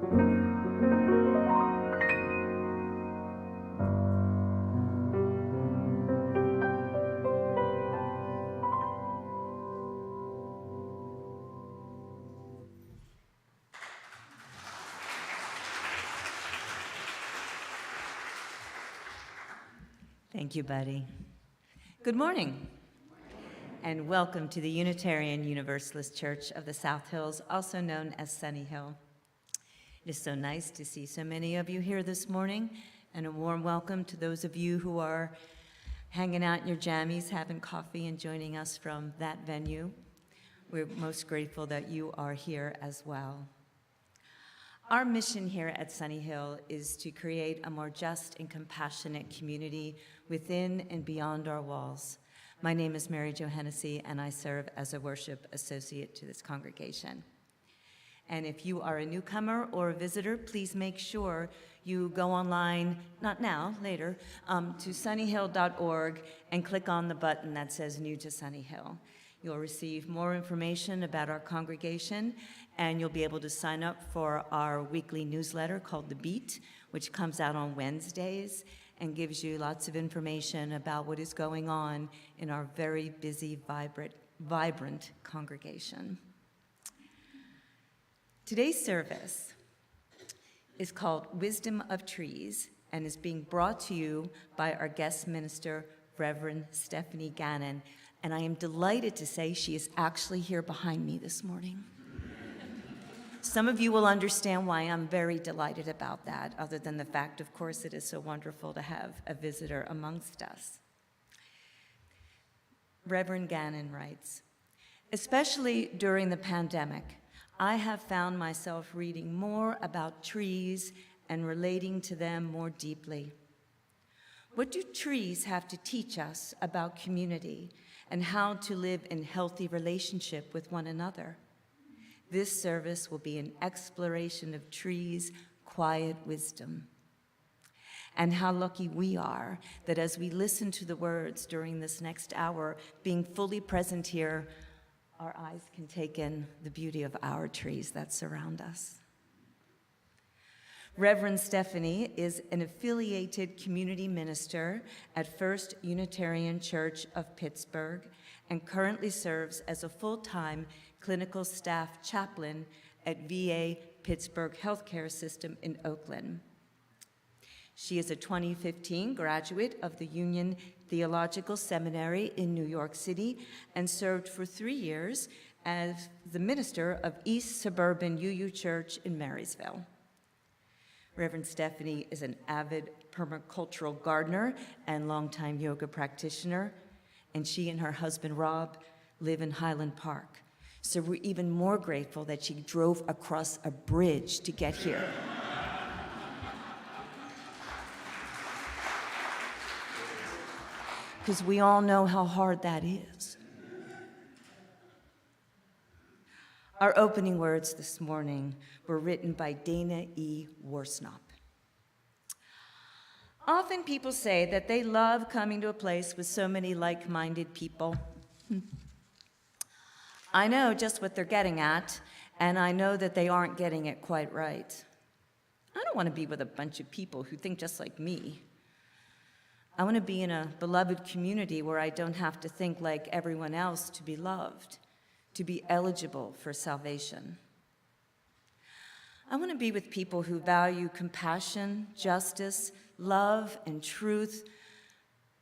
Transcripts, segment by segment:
Thank you, Buddy. Good morning, and welcome to the Unitarian Universalist Church of the South Hills, also known as Sunnyhill. It is so nice to see so many of you here this morning, and a warm welcome to those of you who are hanging out in your jammies, having coffee, and joining us from that venue. We're most grateful that you are here as well. Our mission here at Sunnyhill is to create a more just and compassionate community within and beyond our walls. My name is Jo Hennessy, and I serve as a worship associate to this congregation. And if you are a newcomer or a visitor, please make sure you go online, not now, later, to sunnyhill.org and click on the button that says New to Sunnyhill. You'll receive more information about our congregation, and you'll be able to sign up for our weekly newsletter called The Beat, which comes out on Wednesdays and gives you lots of information about what is going on in our very busy, vibrant congregation. Today's service is called Wisdom of Trees and is being brought to you by our guest minister, Reverend Stephanie Gannon. And I am delighted to say she is actually here behind me this morning. Some of you will understand why I'm very delighted about that, other than the fact, of course, it is so wonderful to have a visitor amongst us. Reverend Gannon writes, especially during the pandemic, I have found myself reading more about trees and relating to them more deeply. What do trees have to teach us about community and how to live in healthy relationship with one another? This service will be an exploration of trees' quiet wisdom. And how lucky we are that as we listen to the words during this next hour, being fully present here, our eyes can take in the beauty of our trees that surround us. Reverend Stephanie is an affiliated community minister at First Unitarian Church of Pittsburgh and currently serves as a full-time clinical staff chaplain at VA Pittsburgh Healthcare System in Oakland. She is a 2015 graduate of the Union Theological Seminary in New York City and served for 3 years as the minister of East Suburban UU Church in Marysville. Reverend Stephanie is an avid permacultural gardener and longtime yoga practitioner, and she and her husband, Rob, live in Highland Park. So we're even more grateful that she drove across a bridge to get here. Because we all know how hard that is. Our opening words this morning were written by Dana E. Worsnop. Often people say that they love coming to a place with so many like-minded people. I know just what they're getting at, and I know that they aren't getting it quite right. I don't want to be with a bunch of people who think just like me. I want to be in a beloved community where I don't have to think like everyone else to be loved, to be eligible for salvation. I want to be with people who value compassion, justice, love, and truth,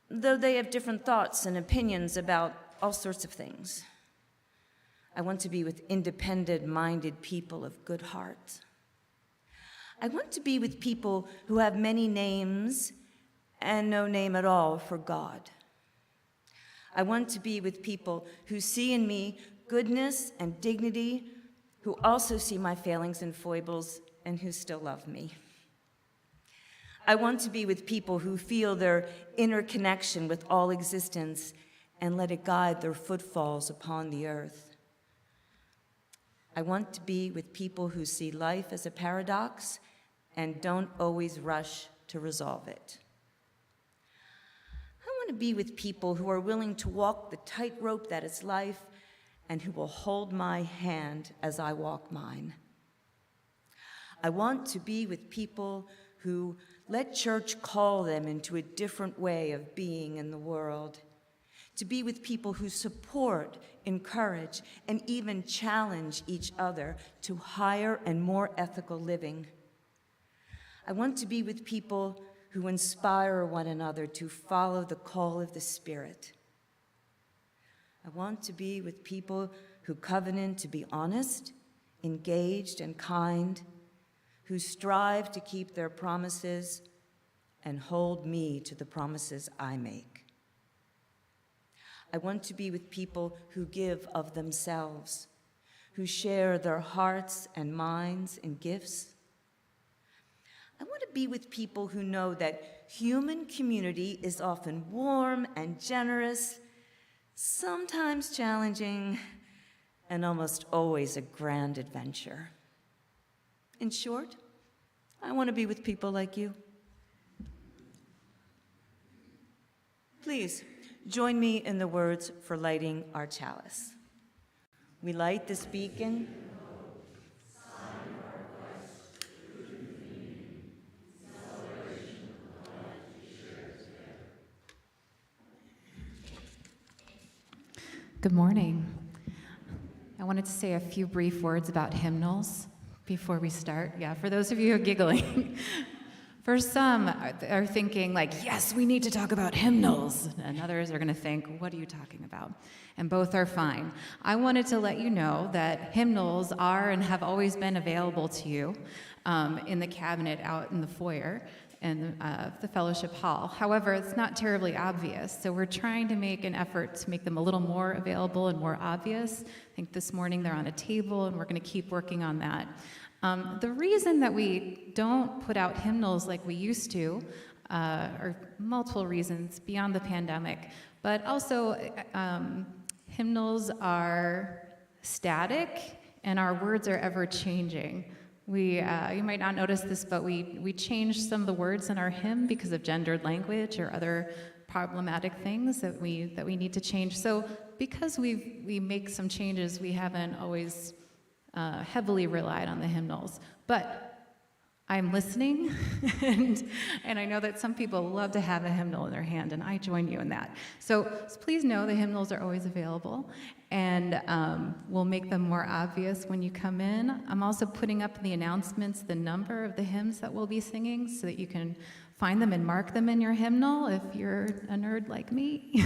though they have different thoughts and opinions about all sorts of things. I want to be with independent-minded people of good heart. I want to be with people who have many names and no name at all for God. I want to be with people who see in me goodness and dignity, who also see my failings and foibles, and who still love me. I want to be with people who feel their inner connection with all existence and let it guide their footfalls upon the earth. I want to be with people who see life as a paradox and don't always rush to resolve it. I want to be with people who are willing to walk the tightrope that is life and who will hold my hand as I walk mine. I want to be with people who let church call them into a different way of being in the world. To be with people who support, encourage, and even challenge each other to higher and more ethical living. I want to be with people who inspire one another to follow the call of the Spirit. I want to be with people who covenant to be honest, engaged, and kind, who strive to keep their promises and hold me to the promises I make. I want to be with people who give of themselves, who share their hearts and minds and gifts. I want to be with people who know that human community is often warm and generous, sometimes challenging, and almost always a grand adventure. In short, I want to be with people like you. Please join me in the words for lighting our chalice. We light this beacon. Good morning. I wanted to say a few brief words about hymnals before we start. Yeah, for those of you who are giggling. For some are thinking like, yes, we need to talk about hymnals. And others are going to think, what are you talking about? And both are fine. I wanted to let you know that hymnals are and have always been available to you in the cabinet out in the foyer and the fellowship hall. However, it's not terribly obvious, so we're trying to make an effort to make them a little more available and more obvious. I think this morning they're on a table, and we're going to keep working on that. The reason that we don't put out hymnals like we used to are multiple reasons beyond the pandemic, but also hymnals are static and our words are ever changing. You might not notice this, but we changed some of the words in our hymn because of gendered language or other problematic things that we need to change. So because we make some changes, we haven't always heavily relied on the hymnals. But I'm listening, and I know that some people love to have a hymnal in their hand, and I join you in that. So please know the hymnals are always available, and we'll make them more obvious when you come in. I'm also putting up in the announcements the number of the hymns that we'll be singing so that you can find them and mark them in your hymnal if you're a nerd like me.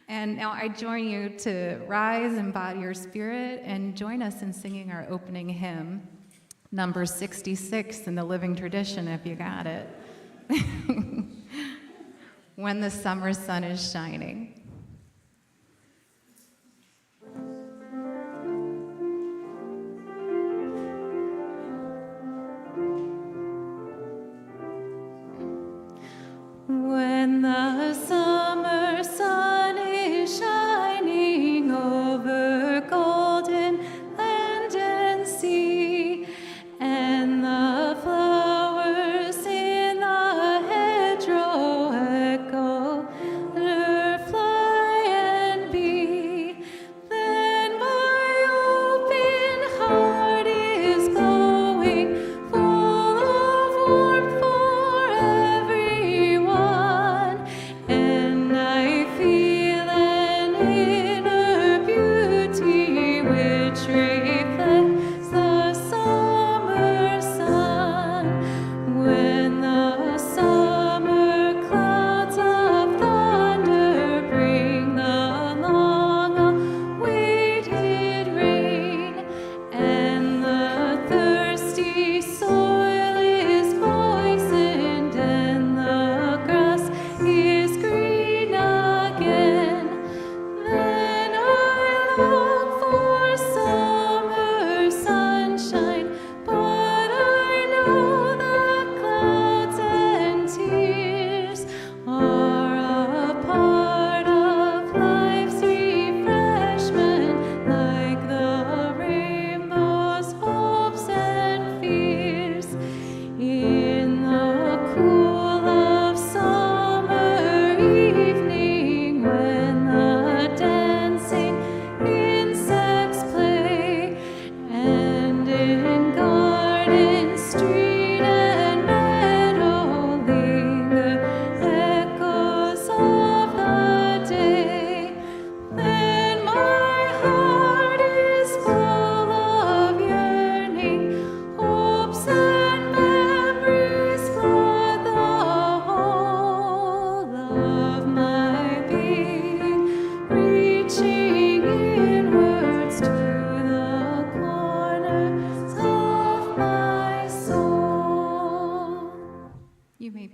And now I join you to rise, embody your spirit, and join us in singing our opening hymn, number 66 in the Living Tradition, if you got it. When the summer sun is shining. When the summer sun is shining over golden land and sea, and the flowers in the hedgerow echo their flight.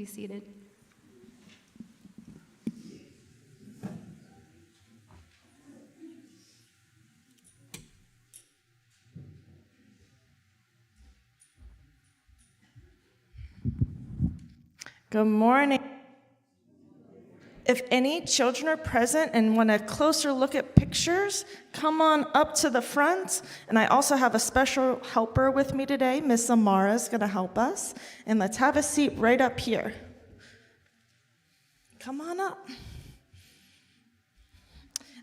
be seated. Good morning. If any children are present and want a closer look at pictures, come on up to the front. And I also have a special helper with me today. Miss Amara is going to help us. And let's have a seat right up here. Come on up.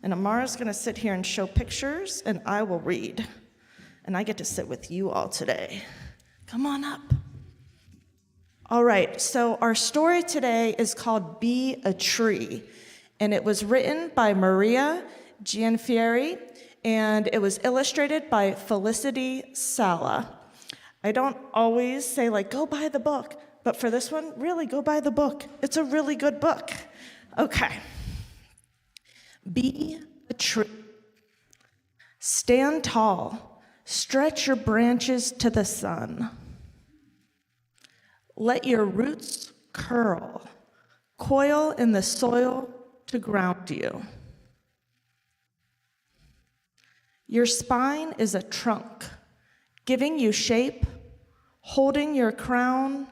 And Amara's going to sit here and show pictures, and I will read. And I get to sit with you all today. Come on up. All right, so our story today is called Be a Tree, and it was written by Maria Gianfieri, and it was illustrated by Felicity Sala. I don't always say, like, go buy the book, but for this one, really, go buy the book. It's a really good book. Okay. Be a tree. Stand tall. Stretch your branches to the sun. Let your roots curl, coil in the soil to ground you. Your spine is a trunk, giving you shape, holding your crown,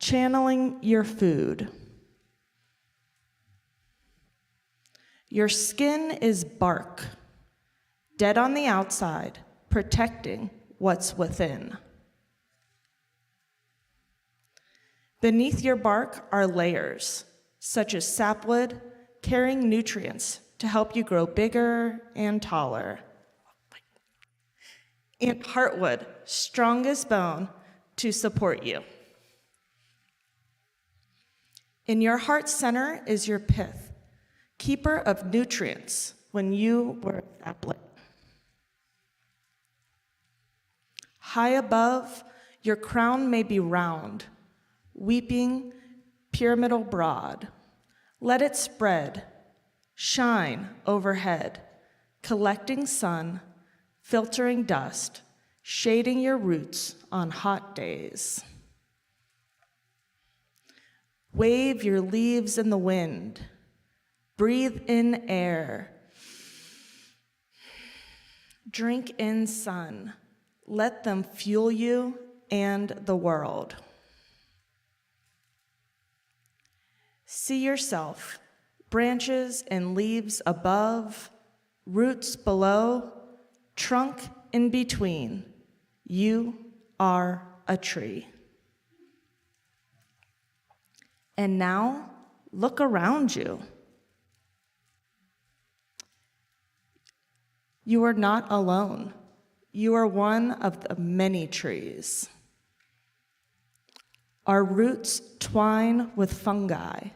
channeling your food. Your skin is bark, dead on the outside, protecting what's within. Beneath your bark are layers, such as sapwood, carrying nutrients to help you grow bigger and taller. And heartwood, strong as bone, to support you. In your heart center is your pith, keeper of nutrients when you were a sapling. High above, your crown may be round, weeping, pyramidal broad. Let it spread, shine overhead, collecting sun, filtering dust, shading your roots on hot days. Wave your leaves in the wind, breathe in air, drink in sun, let them fuel you and the world. See yourself, branches and leaves above, roots below, trunk in between. You are a tree. And now, look around you. You are not alone. You are one of the many trees. Our roots twine with fungi,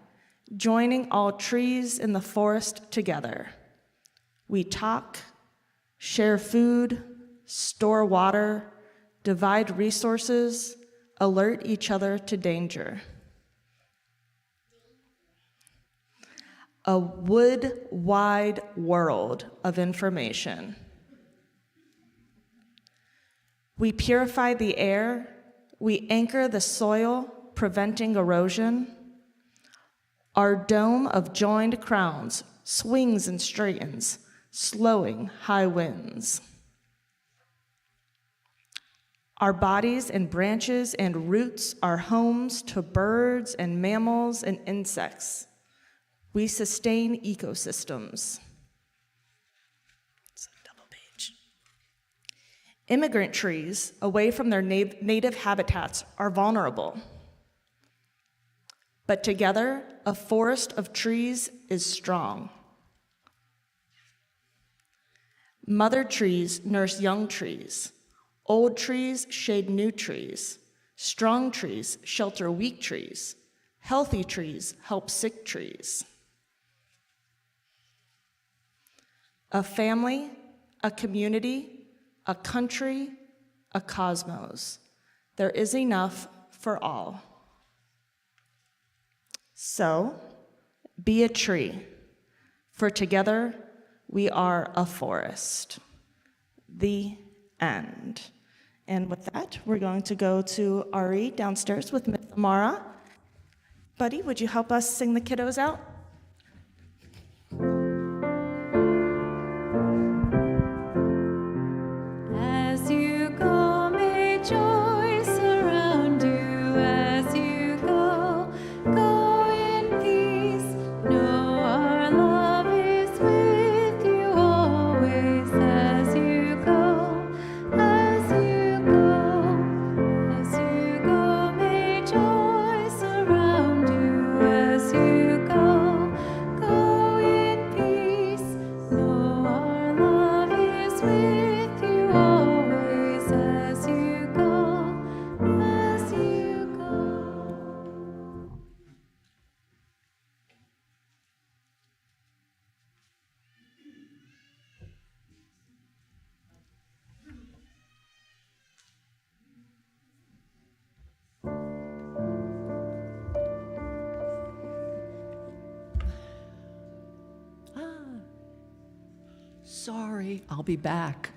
joining all trees in the forest together. We talk, share food, store water, divide resources, alert each other to danger. A wood-wide world of information. We purify the air, we anchor the soil, preventing erosion. Our dome of joined crowns swings and straightens, slowing high winds. Our bodies and branches and roots are homes to birds and mammals and insects. We sustain ecosystems. It's a double page. Immigrant trees, away from their native habitats, are vulnerable. But together, a forest of trees is strong. Mother trees nurse young trees. Old trees shade new trees. Strong trees shelter weak trees. Healthy trees help sick trees. A family, a community, a country, a cosmos. There is enough for all. So, be a tree, for together we are a forest. The end. And with that, we're going to go to Ari downstairs with Miss Amara. Buddy, would you help us sing the kiddos out? As you go, may joy surround you as you go. Go in peace. Know our love is with you always as you go. As you go, as you go, may joy surround you as you go. Go in peace. Know our love is with you always as you go, as you go. Sorry, I'll be back.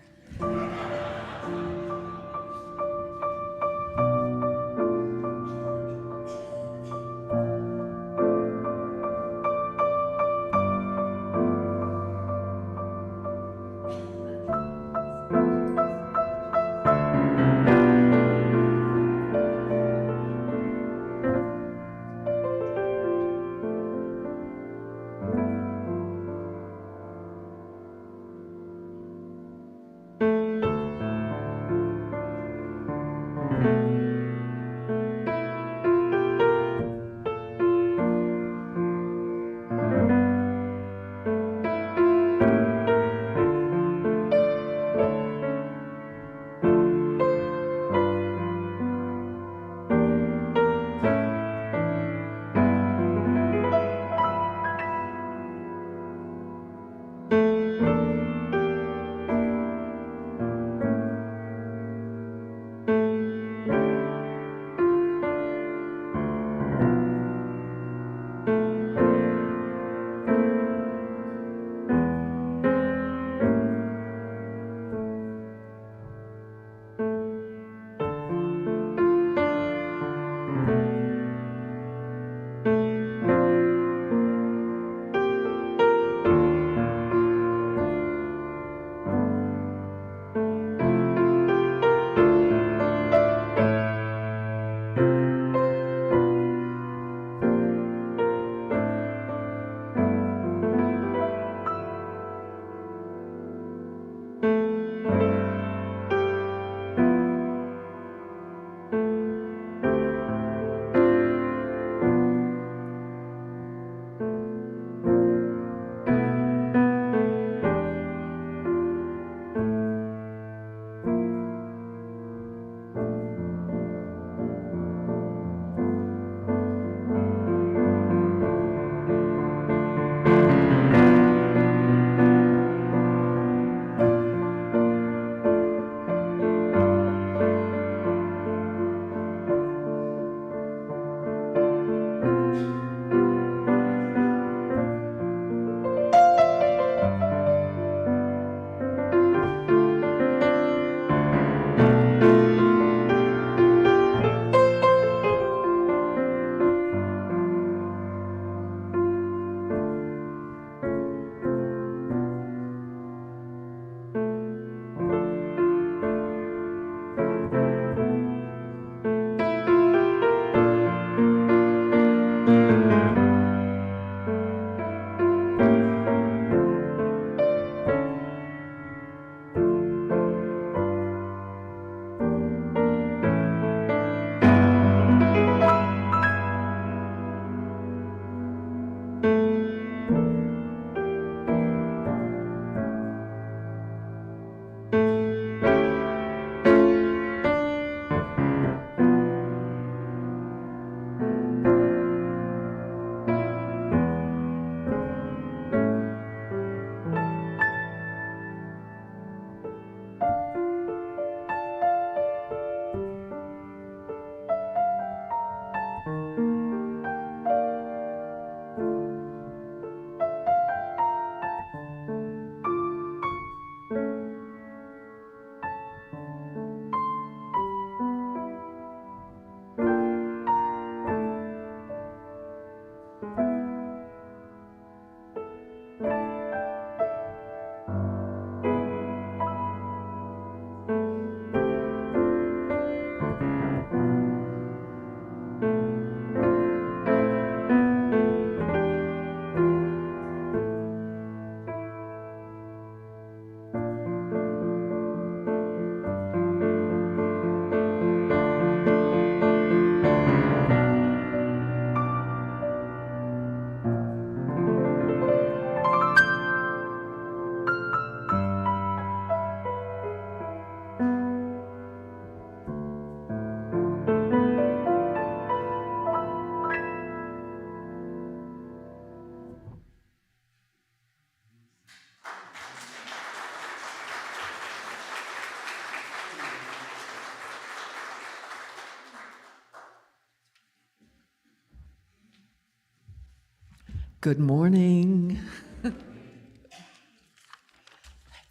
Good morning. Let's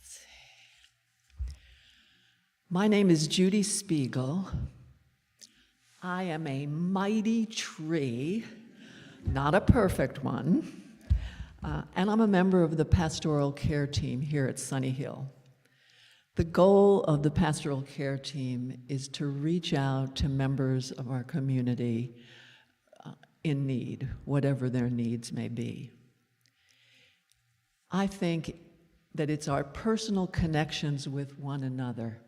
see. My name is Judy Spiegel. I am a mighty tree, not a perfect one, and I'm a member of the pastoral care team here at Sunnyhill. The goal of the pastoral care team is to reach out to members of our community in need, whatever their needs may be. I think that it's our personal connections with one another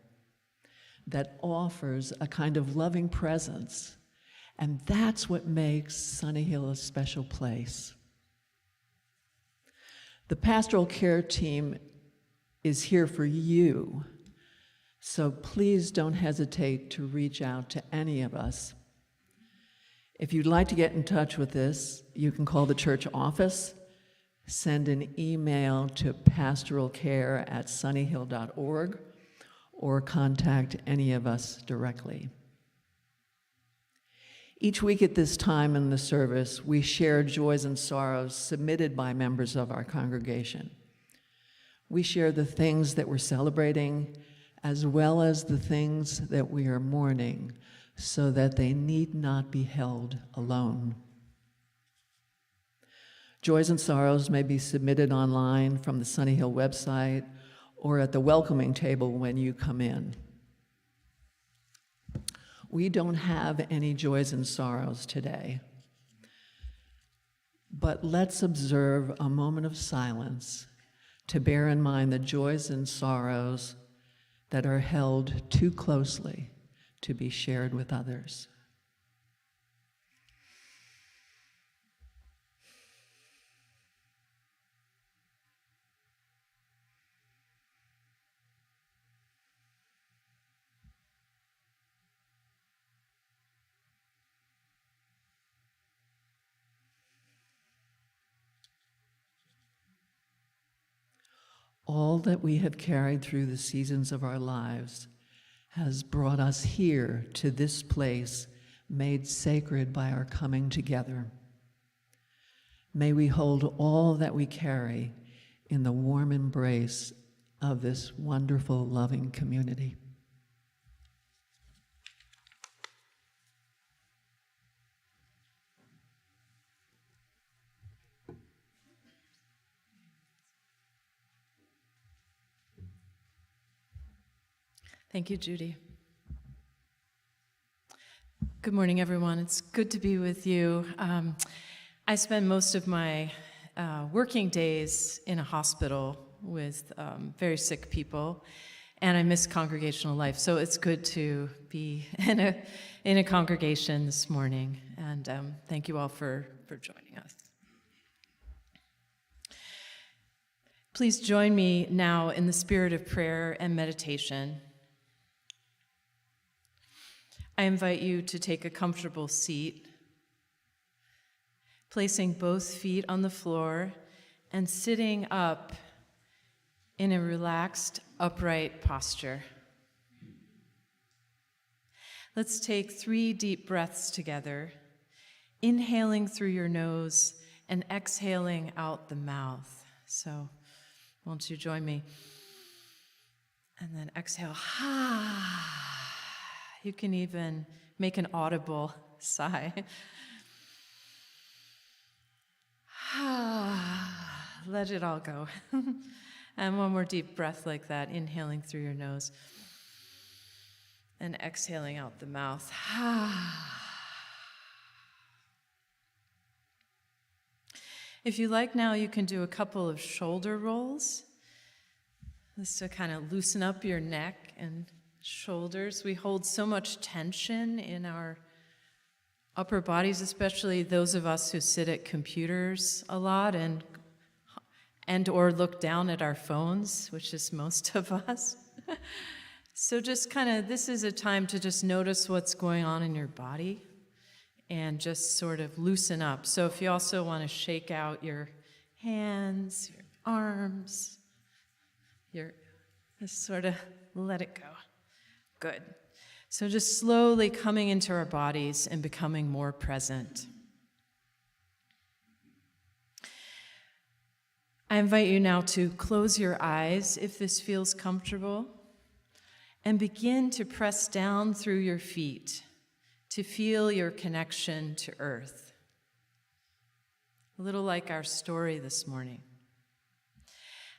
that offers a kind of loving presence, and that's what makes Sunnyhill a special place. The pastoral care team is here for you, so please don't hesitate to reach out to any of us. If you'd like to get in touch with us, you can call the church office, send an email to pastoralcare@sunnyhill.org, or contact any of us directly. Each week at this time in the service, we share joys and sorrows submitted by members of our congregation. We share the things that we're celebrating, as well as the things that we are mourning, so that they need not be held alone. Joys and sorrows may be submitted online from the Sunnyhill website or at the welcoming table when you come in. We don't have any joys and sorrows today, but let's observe a moment of silence to bear in mind the joys and sorrows that are held too closely to be shared with others. All that we have carried through the seasons of our lives has brought us here to this place made sacred by our coming together. May we hold all that we carry in the warm embrace of this wonderful, loving community. Thank you, Judy. Good morning, everyone. It's good to be with you. I spend most of my working days in a hospital with very sick people, and I miss congregational life. So it's good to be in a congregation this morning. And thank you all for joining us. Please join me now in the spirit of prayer and meditation. I invite you to take a comfortable seat, placing both feet on the floor and sitting up in a relaxed, upright posture. Let's take 3 deep breaths together, inhaling through your nose and exhaling out the mouth. So, won't you join me? And then exhale. You can even make an audible sigh. Let it all go. And one more deep breath like that, inhaling through your nose and exhaling out the mouth. If you like now, you can do a couple of shoulder rolls. This to kind of loosen up your neck and shoulders. We hold so much tension in our upper bodies, especially those of us who sit at computers a lot and or look down at our phones, which is most of us. So just kind of, this is a time to just notice what's going on in your body and just sort of loosen up. So if you also want to shake out your hands, your arms, just sort of let it go. Good. So just slowly coming into our bodies and becoming more present. I invite you now to close your eyes if this feels comfortable, and begin to press down through your feet to feel your connection to earth. A little like our story this morning.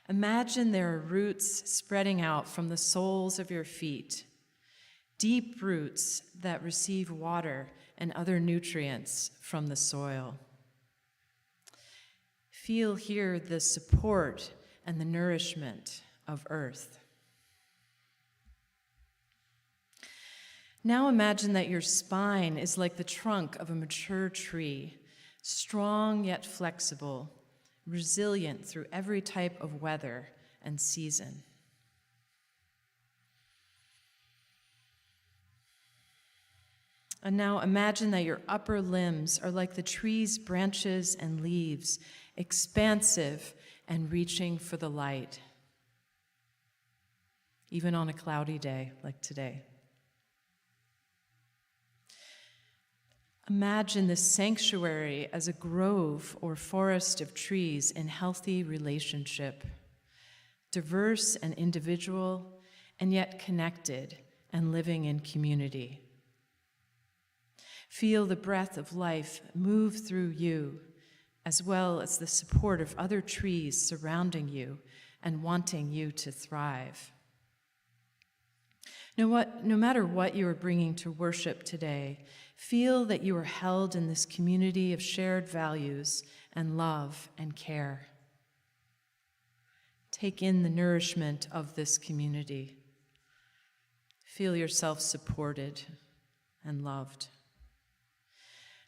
Imagine there are roots spreading out from the soles of your feet, deep roots that receive water and other nutrients from the soil. Feel here the support and the nourishment of earth. Now imagine that your spine is like the trunk of a mature tree, strong yet flexible, resilient through every type of weather and season. And now imagine that your upper limbs are like the tree's branches and leaves, expansive and reaching for the light, even on a cloudy day like today. Imagine this sanctuary as a grove or forest of trees in healthy relationship, diverse and individual, and yet connected and living in community. Feel the breath of life move through you, as well as the support of other trees surrounding you and wanting you to thrive. No matter what you are bringing to worship today, feel that you are held in this community of shared values and love and care. Take in the nourishment of this community. Feel yourself supported and loved.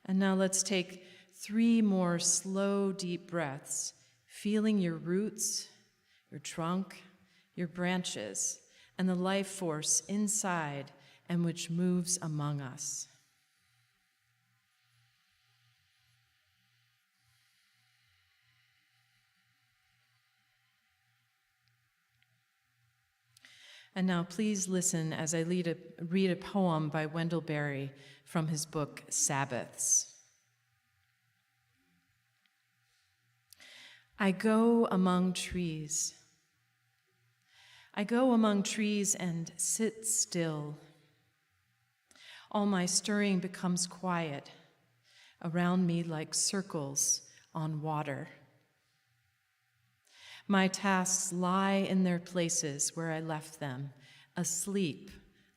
And now let's take 3 more slow, deep breaths, feeling your roots, your trunk, your branches, and the life force inside and which moves among us. And now please listen as I read a poem by Wendell Berry from his book, Sabbaths. I go among trees. I go among trees and sit still. All my stirring becomes quiet, around me like circles on water. My tasks lie in their places where I left them, asleep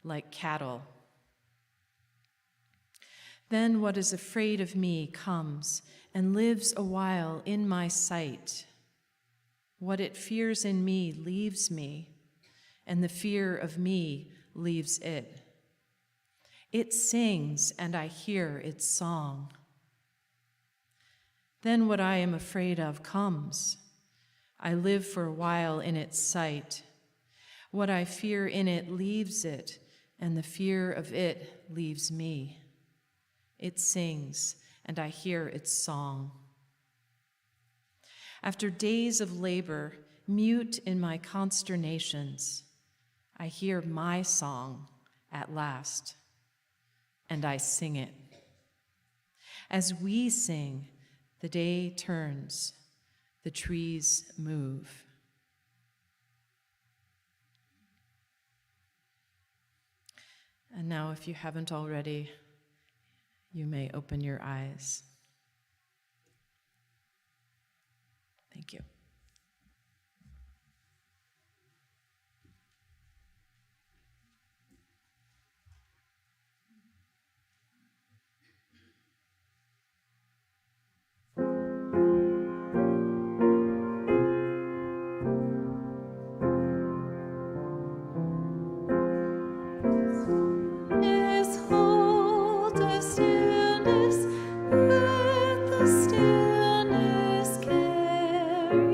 like cattle. Then what is afraid of me comes and lives a while in my sight. What it fears in me leaves me, and the fear of me leaves it. It sings, and I hear its song. Then what I am afraid of comes. I live for a while in its sight. What I fear in it leaves it, and the fear of it leaves me. It sings, and I hear its song. After days of labor, mute in my consternations, I hear my song at last, and I sing it. As we sing, the day turns, the trees move. And now, if you haven't already, you may open your eyes. Thank you. Stillness, let the stillness carry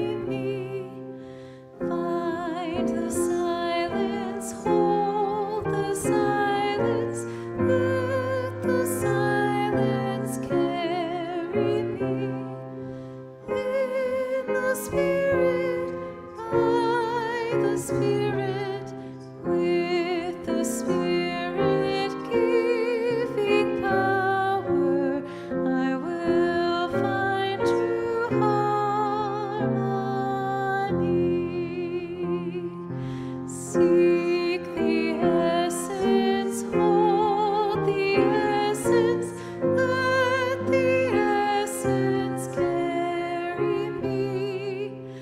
Let the essence carry me.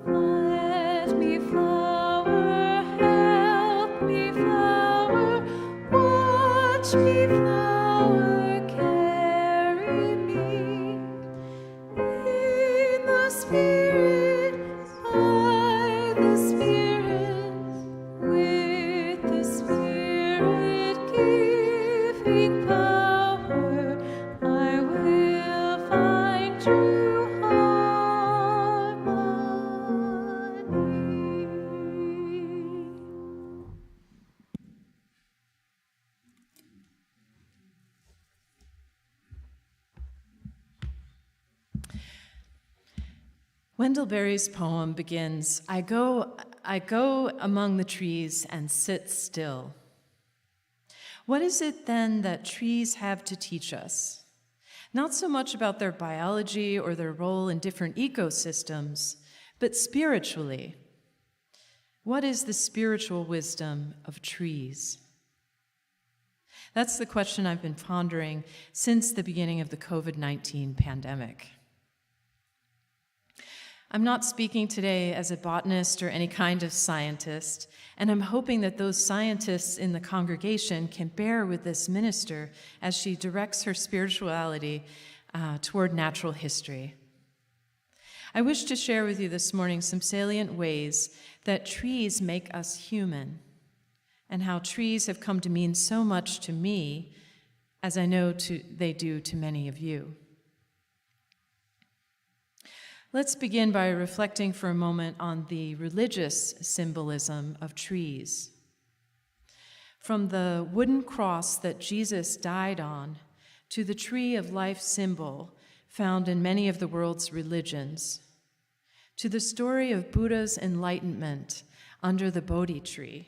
Let me flower, help me flower, watch me flower, carry me. In the Spirit, by the Spirit, with the Spirit giving power, I will find true harmony. Wendell Berry's poem begins, I go among the trees and sit still. What is it then that trees have to teach us? Not so much about their biology or their role in different ecosystems, but spiritually. What is the spiritual wisdom of trees? That's the question I've been pondering since the beginning of the COVID-19 pandemic. I'm not speaking today as a botanist or any kind of scientist, and I'm hoping that those scientists in the congregation can bear with this minister as she directs her spirituality toward natural history. I wish to share with you this morning some salient ways that trees make us human, and how trees have come to mean so much to me, as I know they do to many of you. Let's begin by reflecting for a moment on the religious symbolism of trees. From the wooden cross that Jesus died on to the tree of life symbol found in many of the world's religions, to the story of Buddha's enlightenment under the Bodhi tree,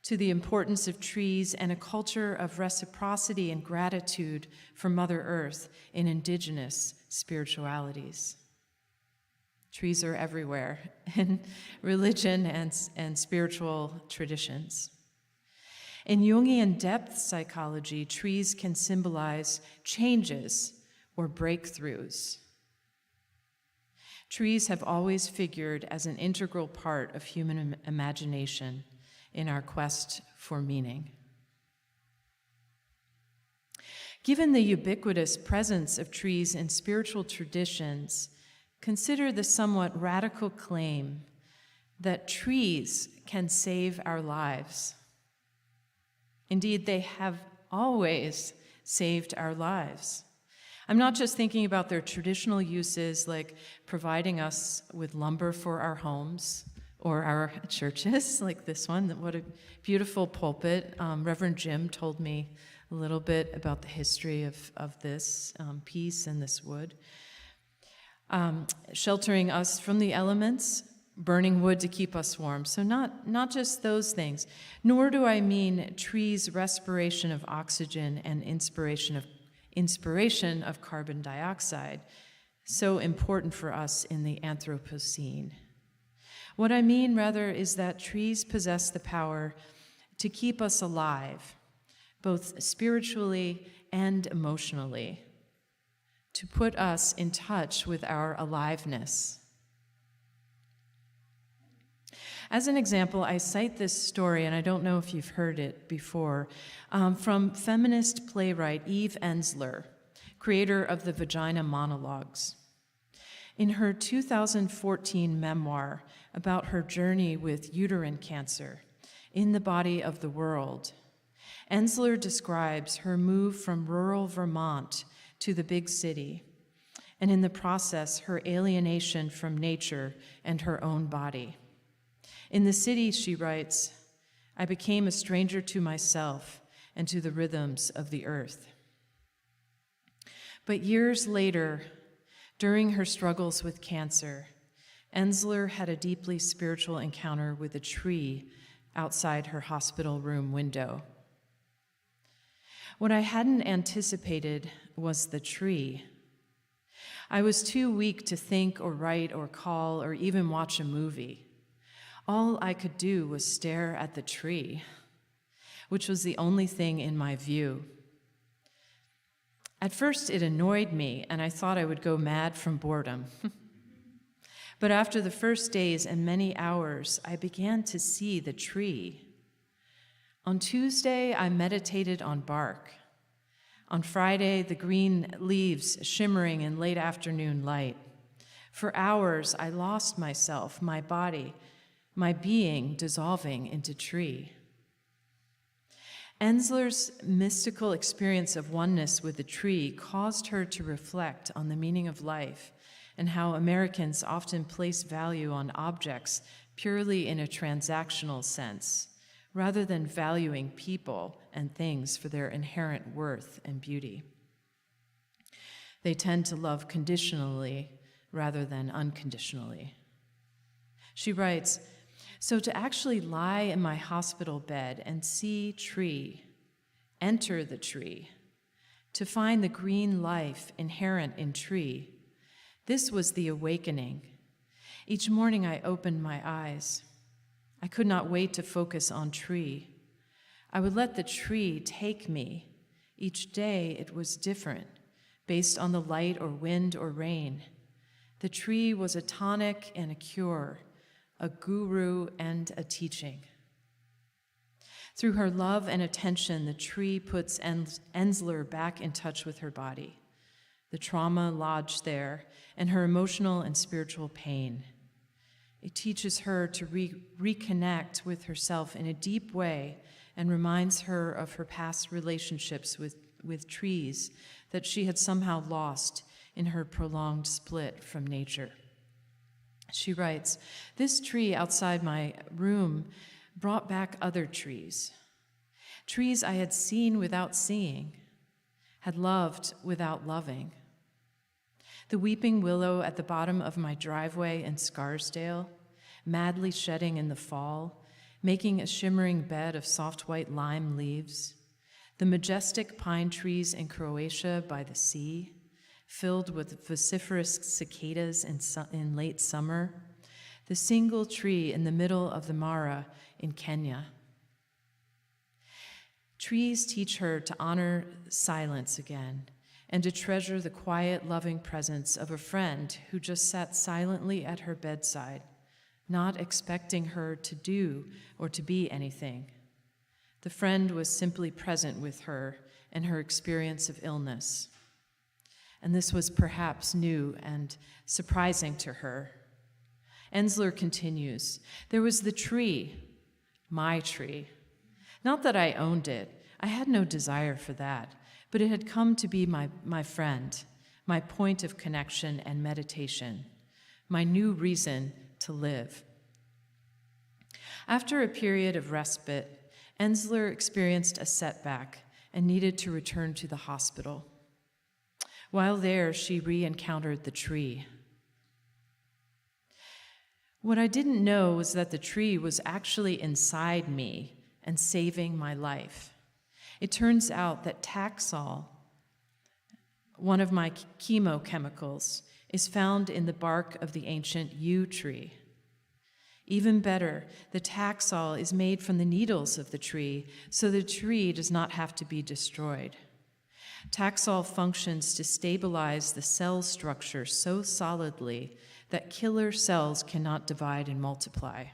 to the importance of trees and a culture of reciprocity and gratitude for Mother Earth in indigenous spiritualities. Trees are everywhere in religion and spiritual traditions. In Jungian depth psychology, trees can symbolize changes or breakthroughs. Trees have always figured as an integral part of human imagination in our quest for meaning. Given the ubiquitous presence of trees in spiritual traditions, consider the somewhat radical claim that trees can save our lives. Indeed, they have always saved our lives. I'm not just thinking about their traditional uses, like providing us with lumber for our homes or our churches, like this one. What a beautiful pulpit. Reverend Jim told me a little bit about the history of this piece and this wood. Sheltering us from the elements, burning wood to keep us warm. So not just those things, nor do I mean trees' respiration of oxygen and inspiration of carbon dioxide, so important for us in the Anthropocene. What I mean, rather, is that trees possess the power to keep us alive, both spiritually and emotionally, to put us in touch with our aliveness. As an example, I cite this story, and I don't know if you've heard it before, from feminist playwright Eve Ensler, creator of the Vagina Monologues. In her 2014 memoir about her journey with uterine cancer in the body of the world, Ensler describes her move from rural Vermont to the big city, and in the process, her alienation from nature and her own body. In the city, she writes, I became a stranger to myself and to the rhythms of the earth. But years later, during her struggles with cancer, Ensler had a deeply spiritual encounter with a tree outside her hospital room window. What I hadn't anticipated was the tree. I was too weak to think or write or call or even watch a movie. All I could do was stare at the tree, which was the only thing in my view. At first, it annoyed me, and I thought I would go mad from boredom. But after the first days and many hours, I began to see the tree. On Tuesday, I meditated on bark. On Friday, the green leaves shimmering in late afternoon light. For hours, I lost myself, my body, my being dissolving into tree. Ensler's mystical experience of oneness with the tree caused her to reflect on the meaning of life and how Americans often place value on objects purely in a transactional sense, rather than valuing people and things for their inherent worth and beauty. They tend to love conditionally rather than unconditionally. She writes, "So to actually lie in my hospital bed and see tree, enter the tree, to find the green life inherent in tree, this was the awakening. Each morning I opened my eyes. I could not wait to focus on tree. I would let the tree take me. Each day it was different, based on the light or wind or rain. The tree was a tonic and a cure, a guru and a teaching." Through her love and attention, the tree puts Ensler back in touch with her body, the trauma lodged there, and her emotional and spiritual pain. It teaches her to reconnect with herself in a deep way and reminds her of her past relationships with trees that she had somehow lost in her prolonged split from nature. She writes, "This tree outside my room brought back other trees. Trees I had seen without seeing, had loved without loving. The weeping willow at the bottom of my driveway in Scarsdale, madly shedding in the fall, making a shimmering bed of soft white lime leaves. The majestic pine trees in Croatia by the sea, filled with vociferous cicadas in late summer. The single tree in the middle of the Mara in Kenya. Trees teach her to honor silence again and to treasure the quiet, loving presence of a friend who just sat silently at her bedside, not expecting her to do or to be anything. The friend was simply present with her and her experience of illness. And this was perhaps new and surprising to her. Ensler continues, "There was the tree, my tree. Not that I owned it. I had no desire for that, but it had come to be my friend, my point of connection and meditation, my new reason to live." After a period of respite, Ensler experienced a setback and needed to return to the hospital. While there, she re-encountered the tree. "What I didn't know was that the tree was actually inside me and saving my life. It turns out that Taxol, one of my chemochemicals, is found in the bark of the ancient yew tree. Even better, the Taxol is made from the needles of the tree, so the tree does not have to be destroyed. Taxol functions to stabilize the cell structure so solidly that killer cells cannot divide and multiply.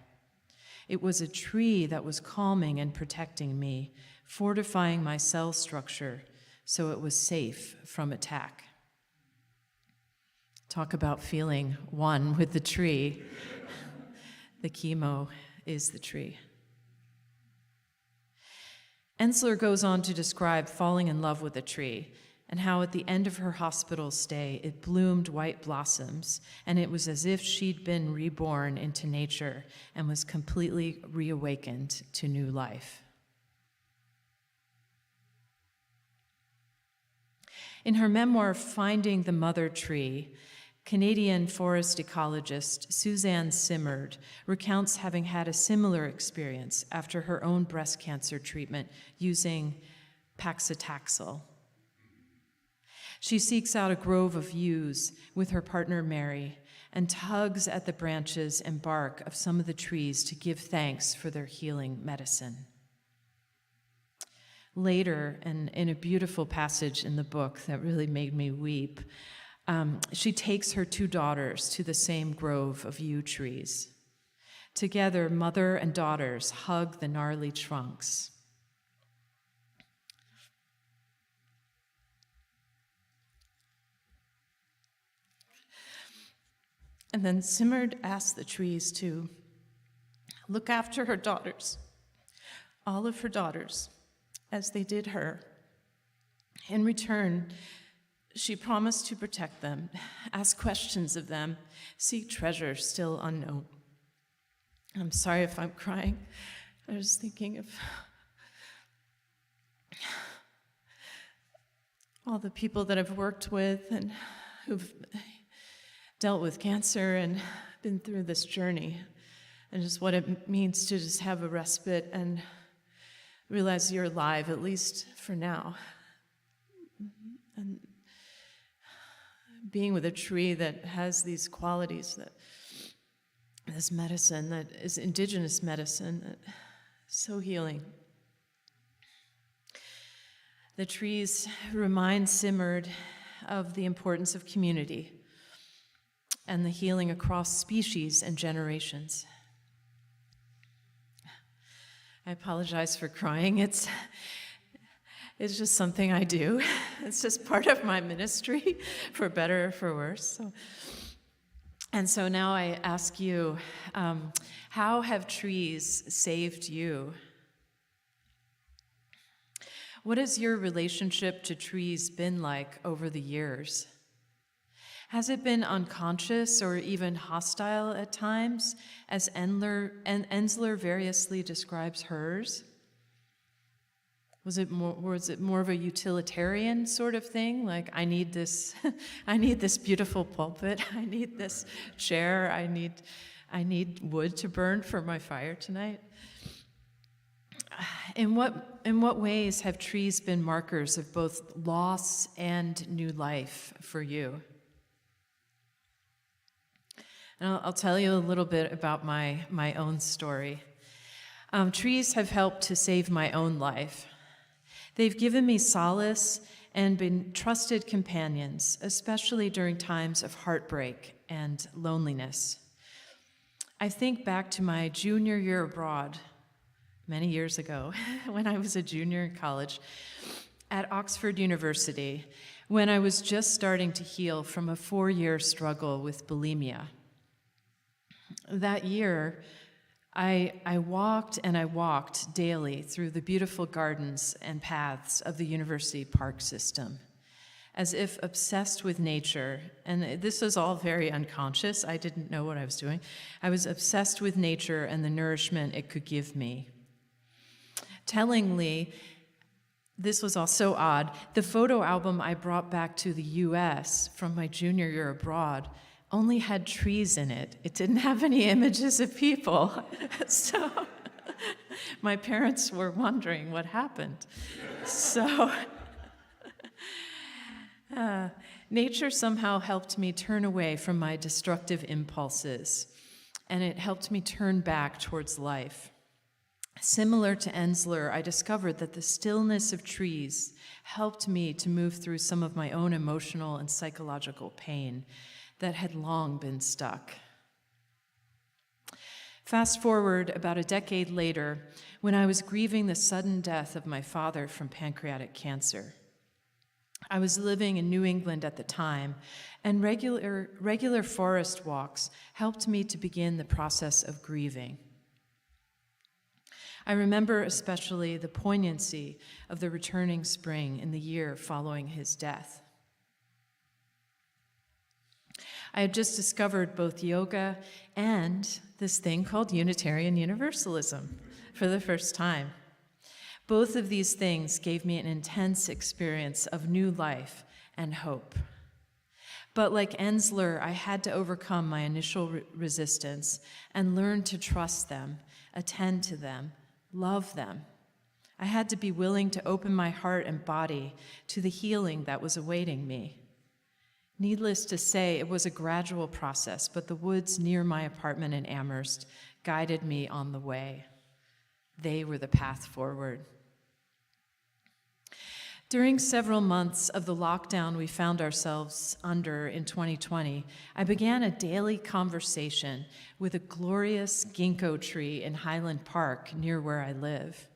It was a tree that was calming and protecting me, fortifying my cell structure so it was safe from attack." Talk about feeling one with the tree. The chemo is the tree. Ensler goes on to describe falling in love with a tree and how at the end of her hospital stay, it bloomed white blossoms, and it was as if she'd been reborn into nature and was completely reawakened to new life. In her memoir, Finding the Mother Tree, Canadian forest ecologist Suzanne Simard recounts having had a similar experience after her own breast cancer treatment using paclitaxel. She seeks out a grove of yews with her partner Mary and tugs at the branches and bark of some of the trees to give thanks for their healing medicine. Later, and in a beautiful passage in the book that really made me weep, she takes her 2 daughters to the same grove of yew trees. Together, mother and daughters hug the gnarly trunks. And then Simard asked the trees to look after her daughters, all of her daughters, as they did her. In return, she promised to protect them, ask questions of them, seek treasure still unknown. I'm sorry if I'm crying. I was thinking of all the people that I've worked with and who've dealt with cancer and been through this journey, and just what it means to just have a respite and realize you're alive, at least for now. And being with a tree that has these qualities, that this medicine that is indigenous medicine, that is so healing. The trees remind Simard of the importance of community and the healing across species and generations. I apologize for crying. It's just something I do. It's just part of my ministry, for better or for worse. So now I ask you, how have trees saved you? What has your relationship to trees been like over the years? Has it been unconscious or even hostile at times, as Ensler variously describes hers? Was it more of a utilitarian sort of thing? Like, I need this, I need this beautiful pulpit, I need this chair, I need wood to burn for my fire tonight? In what ways have trees been markers of both loss and new life for you? And I'll tell you a little bit about my own story. Trees have helped to save my own life. They've given me solace and been trusted companions, especially during times of heartbreak and loneliness. I think back to my junior year abroad, many years ago, when I was a junior in college at Oxford University, when I was just starting to heal from a 4-year struggle with bulimia. That year, I walked and I walked daily through the beautiful gardens and paths of the university park system, as if obsessed with nature. And this was all very unconscious. I didn't know what I was doing. I was obsessed with nature and the nourishment it could give me. Tellingly, this was all so odd. The photo album I brought back to the US from my junior year abroad only had trees in it. It didn't have any images of people. So my parents were wondering what happened. So nature somehow helped me turn away from my destructive impulses, and it helped me turn back towards life. Similar to Ensler, I discovered that the stillness of trees helped me to move through some of my own emotional and psychological pain that had long been stuck. Fast forward about a decade later, when I was grieving the sudden death of my father from pancreatic cancer. I was living in New England at the time, and regular forest walks helped me to begin the process of grieving. I remember especially the poignancy of the returning spring in the year following his death. I had just discovered both yoga and this thing called Unitarian Universalism for the first time. Both of these things gave me an intense experience of new life and hope. But like Ensler, I had to overcome my initial resistance and learn to trust them, attend to them, love them. I had to be willing to open my heart and body to the healing that was awaiting me. Needless to say, it was a gradual process, but the woods near my apartment in Amherst guided me on the way. They were the path forward. During several months of the lockdown we found ourselves under in 2020, I began a daily conversation with a glorious ginkgo tree in Highland Park near where I live.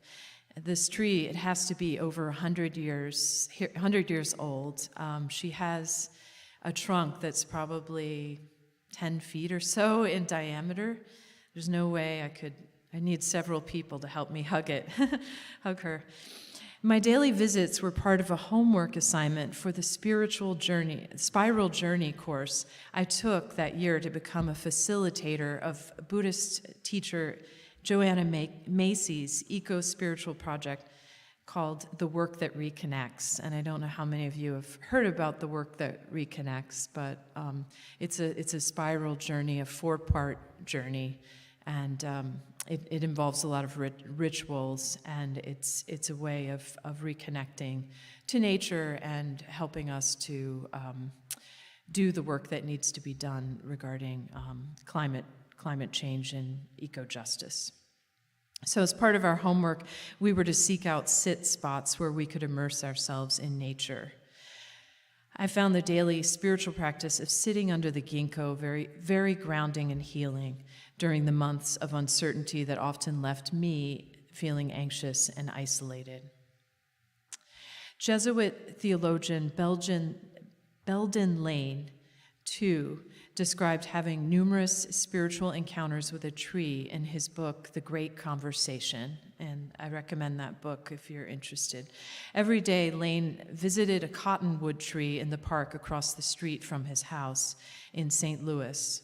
This tree, it has to be over 100 years old. She has a trunk that's probably 10 feet or so in diameter. There's no way I need several people to help me hug her. My daily visits were part of a homework assignment for the Spiral Journey course I took that year to become a facilitator of Buddhist teacher Jo Hennessy's eco-spiritual project called The Work That Reconnects. And I don't know how many of you have heard about The Work That Reconnects, but it's a spiral journey, a 4-part journey, and it involves a lot of rituals, and it's a way of reconnecting to nature and helping us to do the work that needs to be done regarding climate change and eco-justice. So as part of our homework, we were to seek out sit spots where we could immerse ourselves in nature. I found the daily spiritual practice of sitting under the ginkgo very, very grounding and healing during the months of uncertainty that often left me feeling anxious and isolated. Jesuit theologian Belden Lane, too, described having numerous spiritual encounters with a tree in his book, The Great Conversation, and I recommend that book if you're interested. Every day, Lane visited a cottonwood tree in the park across the street from his house in St. Louis.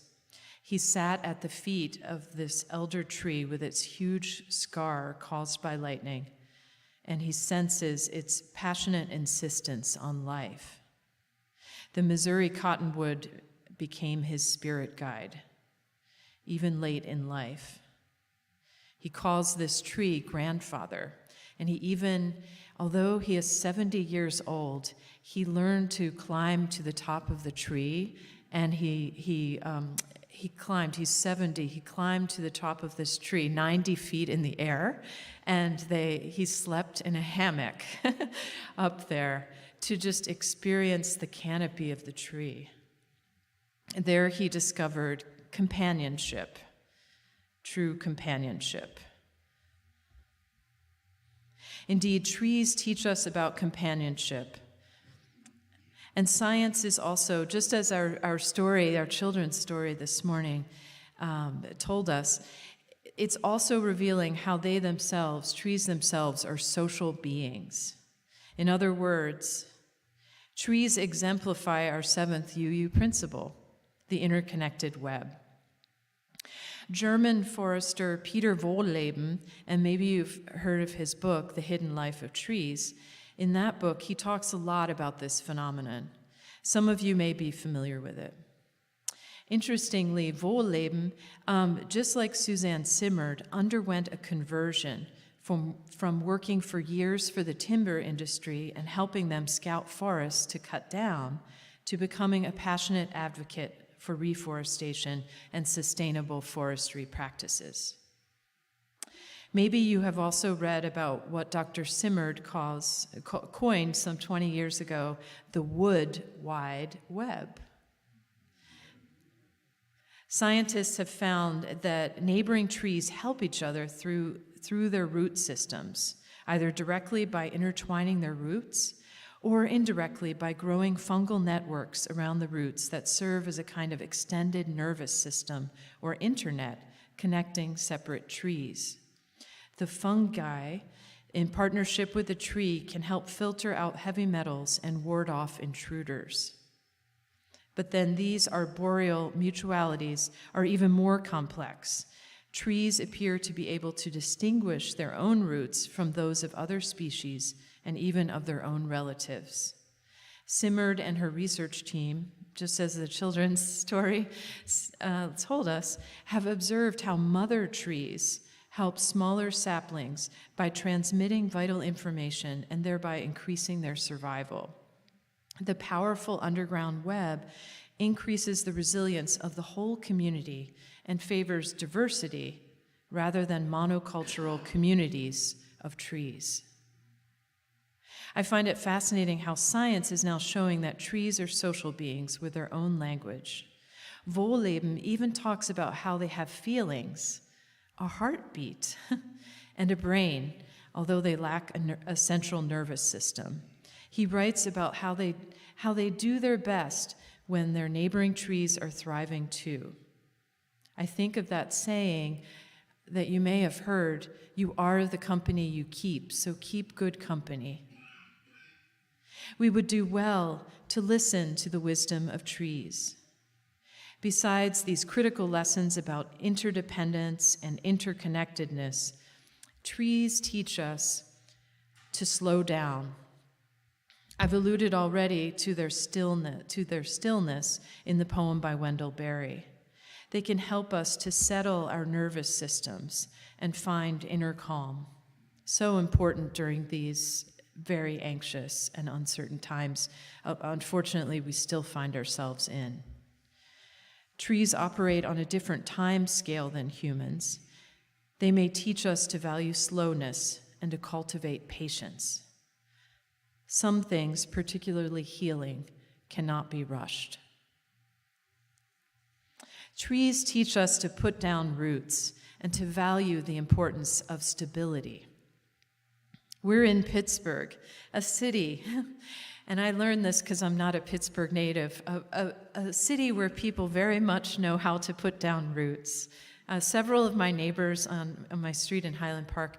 He sat at the feet of this elder tree with its huge scar caused by lightning, and he senses its passionate insistence on life. The Missouri cottonwood became his spirit guide, even late in life. He calls this tree grandfather, and he even, although he is 70 years old, he learned to climb to the top of the tree, and he climbed, he's 70, he climbed to the top of this tree, 90 feet in the air, and he slept in a hammock up there to just experience the canopy of the tree. There he discovered companionship, true companionship. Indeed, trees teach us about companionship. And science is also, just as our story, our children's story this morning told us, it's also revealing how they themselves, trees themselves, are social beings. In other words, trees exemplify our 7th UU principle, the interconnected web. German forester Peter Wohlleben, and maybe you've heard of his book, The Hidden Life of Trees, in that book he talks a lot about this phenomenon. Some of you may be familiar with it. Interestingly, Wohlleben, just like Suzanne Simard, underwent a conversion from working for years for the timber industry and helping them scout forests to cut down, to becoming a passionate advocate for reforestation and sustainable forestry practices. Maybe you have also read about what Dr. Simard coined some 20 years ago, the wood wide web. Scientists have found that neighboring trees help each other through their root systems, either directly by intertwining their roots or indirectly by growing fungal networks around the roots that serve as a kind of extended nervous system or internet connecting separate trees. The fungi, in partnership with the tree, can help filter out heavy metals and ward off intruders. But then these arboreal mutualities are even more complex. Trees appear to be able to distinguish their own roots from those of other species and even of their own relatives. Simard and her research team, just as the children's story told us, have observed how mother trees help smaller saplings by transmitting vital information and thereby increasing their survival. The powerful underground web increases the resilience of the whole community and favors diversity rather than monocultural communities of trees. I find it fascinating how science is now showing that trees are social beings with their own language. Wohlleben even talks about how they have feelings, a heartbeat, and a brain, although they lack a central nervous system. He writes about how they do their best when their neighboring trees are thriving too. I think of that saying that you may have heard, "You are the company you keep, so keep good company." We would do well to listen to the wisdom of trees. Besides these critical lessons about interdependence and interconnectedness, trees teach us to slow down. I've alluded already to their stillness in the poem by Wendell Berry. They can help us to settle our nervous systems and find inner calm. So important during these very anxious and uncertain times, unfortunately, we still find ourselves in. Trees operate on a different time scale than humans. They may teach us to value slowness and to cultivate patience. Some things, particularly healing, cannot be rushed. Trees teach us to put down roots and to value the importance of stability. We're in Pittsburgh, a city, and I learned this because I'm not a Pittsburgh native, a city where people very much know how to put down roots. Several of my neighbors on my street in Highland Park,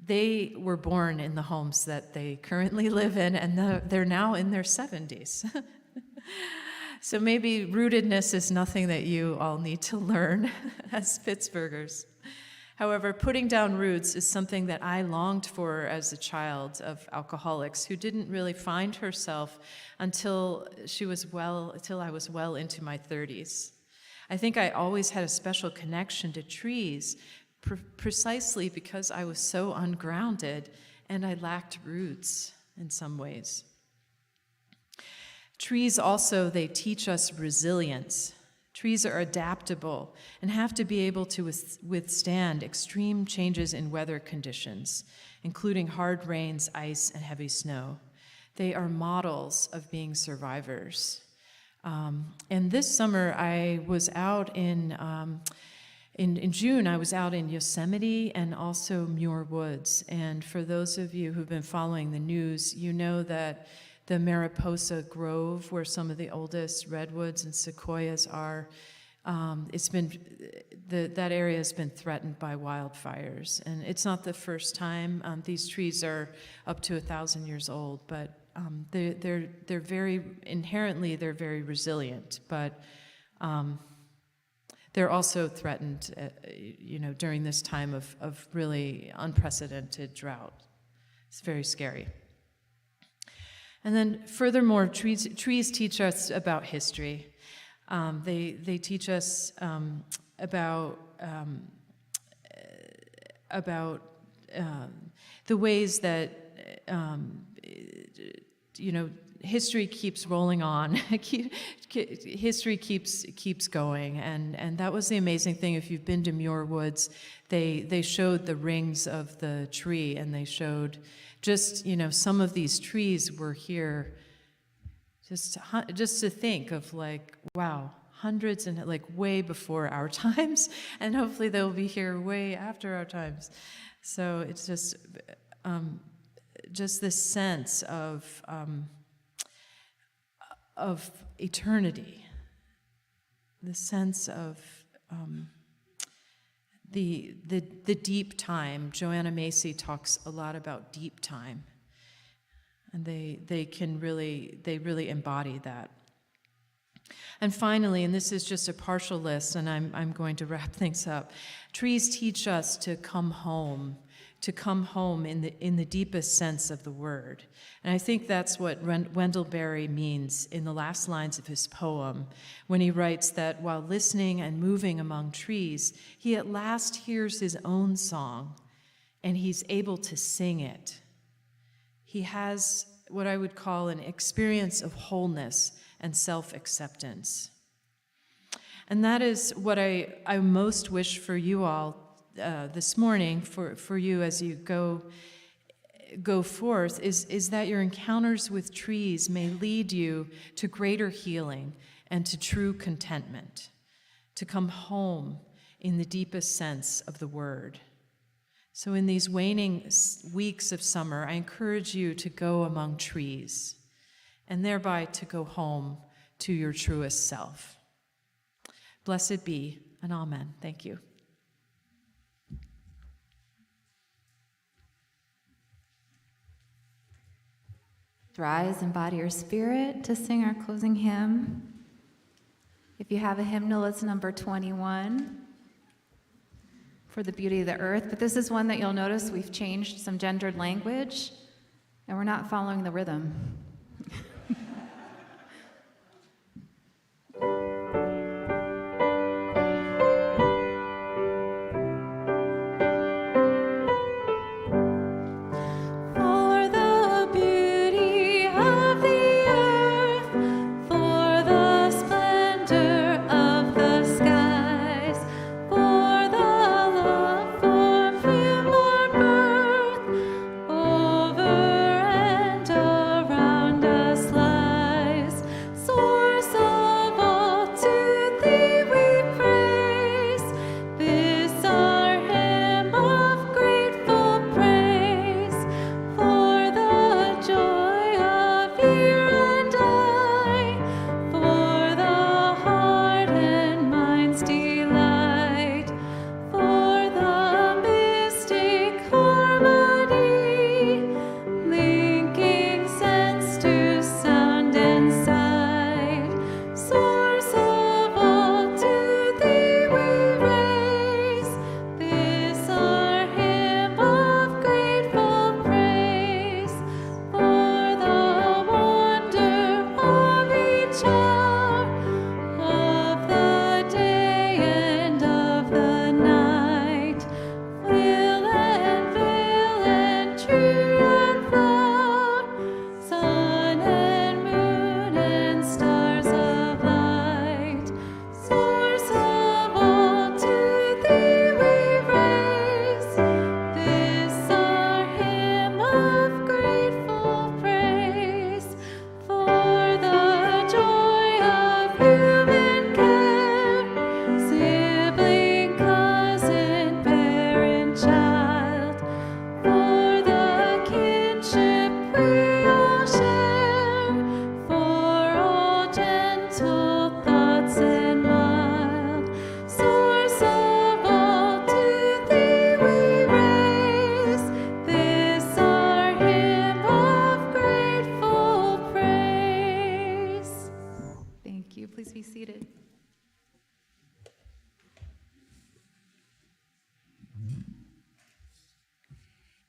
they were born in the homes that they currently live in, and they're now in their 70s. So maybe rootedness is nothing that you all need to learn as Pittsburghers. However, putting down roots is something that I longed for as a child of alcoholics who didn't really find herself until I was well into my 30s. I think I always had a special connection to trees precisely because I was so ungrounded and I lacked roots in some ways. Trees also, they teach us resilience. Trees are adaptable and have to be able to withstand extreme changes in weather conditions, including hard rains, ice, and heavy snow. They are models of being survivors. And this summer, I was out in June, I was out in Yosemite and also Muir Woods. And for those of you who've been following the news, you know that the Mariposa Grove, where some of the oldest redwoods and sequoias are, that area has been threatened by wildfires. And it's not the first time. These trees are up to 1,000 years old, but they're very very resilient. But they're also threatened, during this time of really unprecedented drought. It's very scary. And then furthermore, trees teach us about history. They teach us about the ways that history keeps rolling on. History keeps going, and that was the amazing thing. If you've been to Muir Woods, they showed the rings of the tree, and they showed just some of these trees were here. Just to think of wow, hundreds and way before our times, and hopefully they'll be here way after our times. So it's just this sense of eternity, the sense of the deep time. Joanna Macy talks a lot about deep time, and they really embody that. And finally, and this is just a partial list, and I'm going to wrap things up. Trees teach us to come home in the deepest sense of the word. And I think that's what Wendell Berry means in the last lines of his poem, when he writes that while listening and moving among trees, he at last hears his own song, and he's able to sing it. He has what I would call an experience of wholeness and self-acceptance. And that is what I most wish for you all this morning, for you as you go go forth is that your encounters with trees may lead you to greater healing and to true contentment, to come home in the deepest sense of the word. So in these waning weeks of summer, I encourage you to go among trees and thereby to go home to your truest self. Blessed be, and amen. Thank you. Rise and body your spirit to sing our closing hymn. If you have a hymnal, it's number 21, For the Beauty of the Earth. But this is one that you'll notice we've changed some gendered language, and we're not following the rhythm.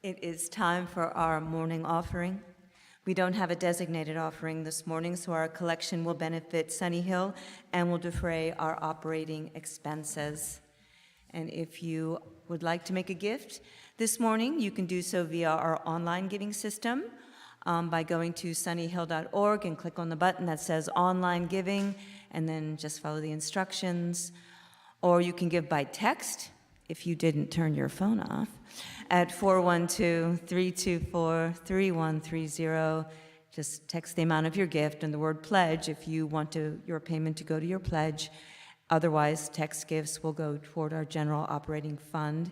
It is time for our morning offering. We don't have a designated offering this morning, so our collection will benefit Sunnyhill and will defray our operating expenses. And if you would like to make a gift this morning, you can do so via our online giving system by going to sunnyhill.org and click on the button that says online giving, and then just follow the instructions. Or you can give by text, if you didn't turn your phone off, at 412-324-3130. Just text the amount of your gift and the word pledge if you want your payment to go to your pledge. Otherwise, text gifts will go toward our general operating fund.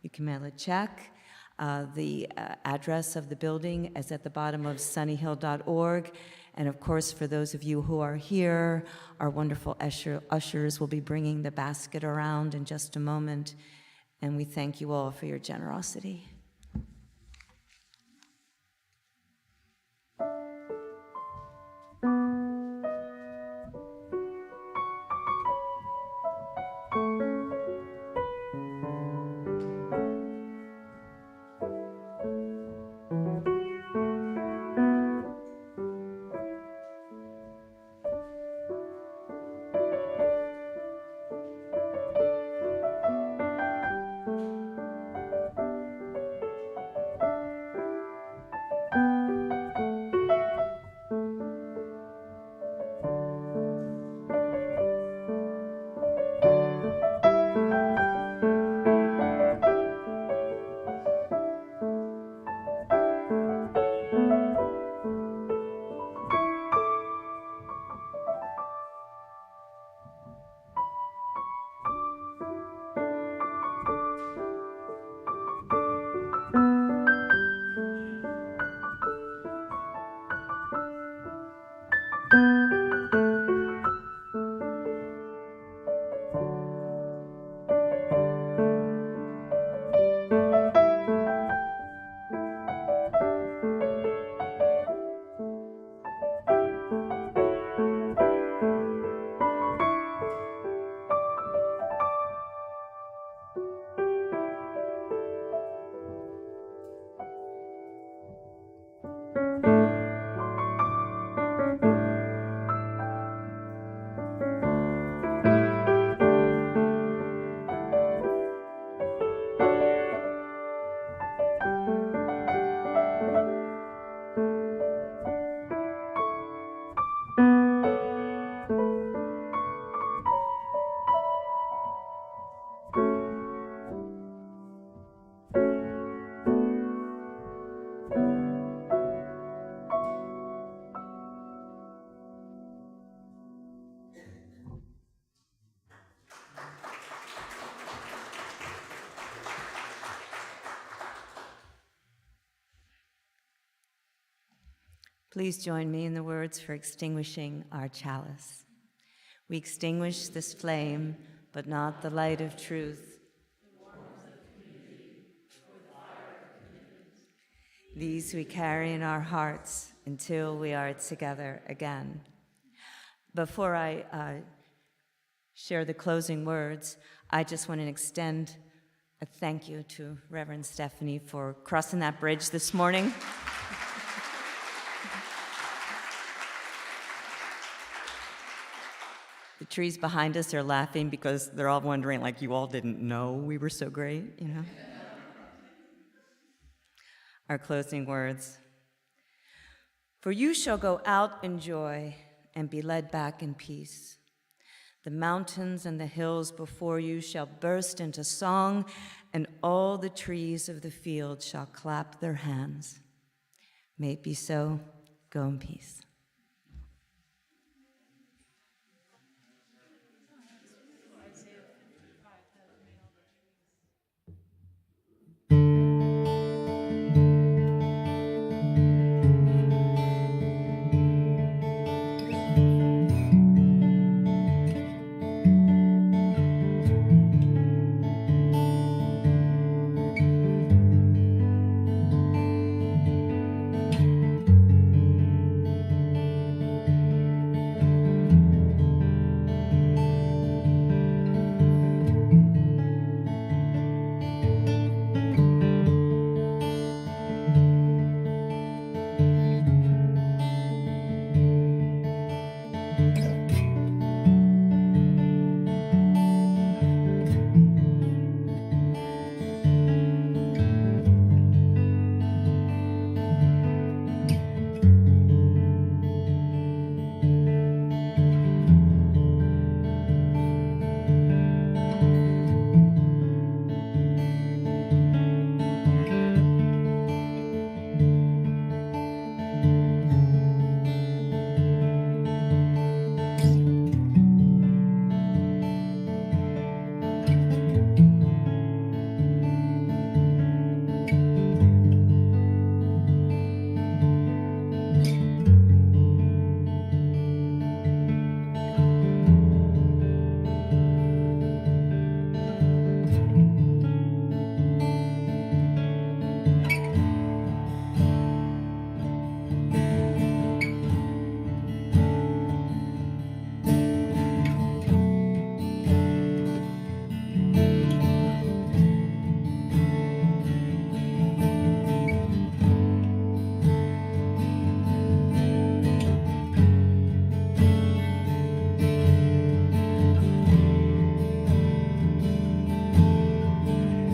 You can mail a check. The address of the building is at the bottom of sunnyhill.org. And of course, for those of you who are here, our wonderful ushers will be bringing the basket around in just a moment. And we thank you all for your generosity. Please join me in the words for extinguishing our chalice. We extinguish this flame, but not the light of truth. These we carry in our hearts until we are together again. Before I share the closing words, I just want to extend a thank you to Reverend Stephanie for crossing that bridge this morning. The trees behind us are laughing because they're all wondering, like, you all didn't know we were so great, you know? Our closing words. For you shall go out in joy and be led back in peace. The mountains and the hills before you shall burst into song, and all the trees of the field shall clap their hands. May it be so. Go in peace.